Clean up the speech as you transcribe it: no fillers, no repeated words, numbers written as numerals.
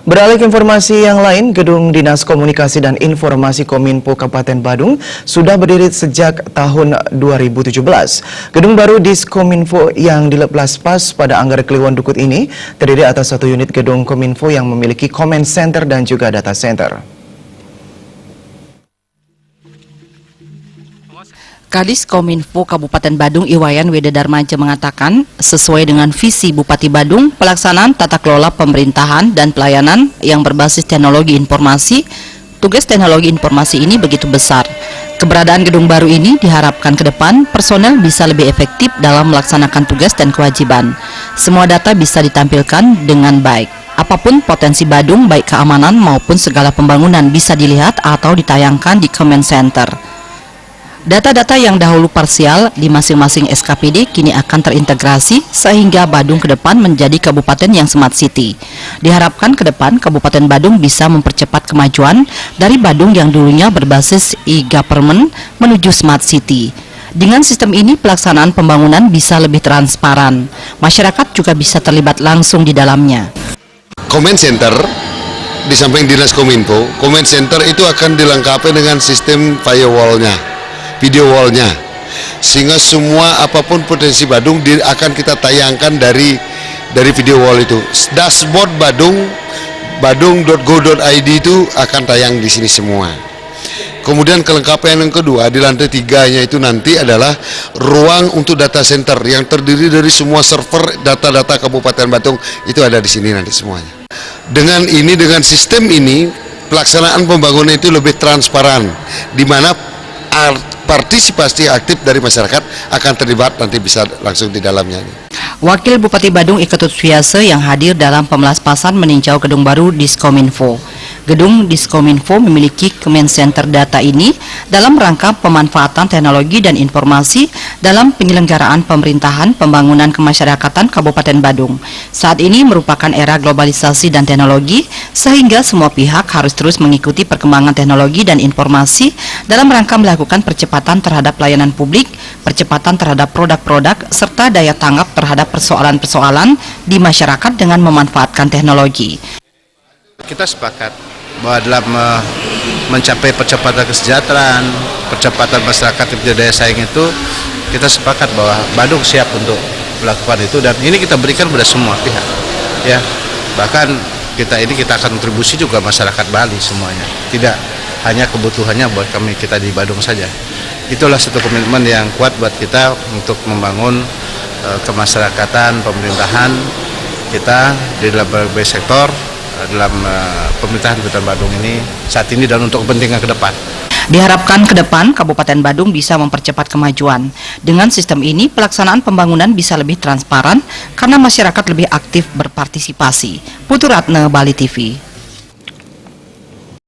Beralih ke informasi yang lain, Gedung Dinas Komunikasi dan Informasi Kominfo Kabupaten Badung sudah berdiri sejak tahun 2017. Gedung baru Diskominfo yang dilepaspas pada Anggar Kliwon Dukut ini terdiri atas satu unit gedung Kominfo yang memiliki comment center dan juga data center. Kadis Kominfo Kabupaten Badung Iwayan Weda Darmaja mengatakan, sesuai dengan visi Bupati Badung, pelaksanaan tata kelola pemerintahan dan pelayanan yang berbasis teknologi informasi, tugas teknologi informasi ini begitu besar. Keberadaan gedung baru ini diharapkan ke depan personel bisa lebih efektif dalam melaksanakan tugas dan kewajiban. Semua data bisa ditampilkan dengan baik. Apapun potensi Badung, baik keamanan maupun segala pembangunan bisa dilihat atau ditayangkan di comment center. Data-data yang dahulu parsial di masing-masing SKPD kini akan terintegrasi sehingga Badung ke depan menjadi kabupaten yang smart city. Diharapkan ke depan Kabupaten Badung bisa mempercepat kemajuan dari Badung yang dulunya berbasis e-government menuju smart city. Dengan sistem ini pelaksanaan pembangunan bisa lebih transparan. Masyarakat juga bisa terlibat langsung di dalamnya. Comment center di samping Dinas Kominfo, comment center itu akan dilengkapi dengan sistem firewall-nya, video wall-nya, sehingga semua apapun potensi Badung akan kita tayangkan dari video wall itu. Dashboard badung.go.id itu akan tayang di sini semua. Kemudian kelengkapan yang kedua di lantai 3-nya itu nanti adalah ruang untuk data center yang terdiri dari semua server data-data Kabupaten Badung itu ada di sini nanti semuanya. Dengan sistem ini pelaksanaan pembangunan itu lebih transparan, di mana partisipasi aktif dari masyarakat akan terlibat nanti bisa langsung di dalamnya. Wakil Bupati Badung Iketut Suyase yang hadir dalam pemelaspasan meninjau gedung baru Diskominfo. Gedung Diskominfo memiliki comment center data ini dalam rangka pemanfaatan teknologi dan informasi dalam penyelenggaraan pemerintahan pembangunan kemasyarakatan Kabupaten Badung. Saat ini merupakan era globalisasi dan teknologi, sehingga semua pihak harus terus mengikuti perkembangan teknologi dan informasi dalam rangka melakukan percepatan terhadap pelayanan publik, percepatan terhadap produk-produk, serta daya tanggap terhadap persoalan-persoalan di masyarakat dengan memanfaatkan teknologi. Kita sepakat bahwa dalam mencapai percepatan kesejahteraan, percepatan masyarakat yang daya saing itu, kita sepakat bahwa Badung siap untuk melakukan itu, dan ini kita berikan kepada semua pihak. Ya, bahkan kita akan kontribusi juga masyarakat Bali semuanya. Tidak hanya kebutuhannya buat kita di Badung saja. Itulah satu komitmen yang kuat buat kita untuk membangun kemasyarakatan, pemerintahan kita di dalam berbagai sektor dalam pemerintahan Kabupaten Badung ini saat ini dan untuk kepentingan ke depan. Diharapkan ke depan Kabupaten Badung bisa mempercepat kemajuan. Dengan sistem ini pelaksanaan pembangunan bisa lebih transparan karena masyarakat lebih aktif berpartisipasi. Putu Ratna, Bali TV.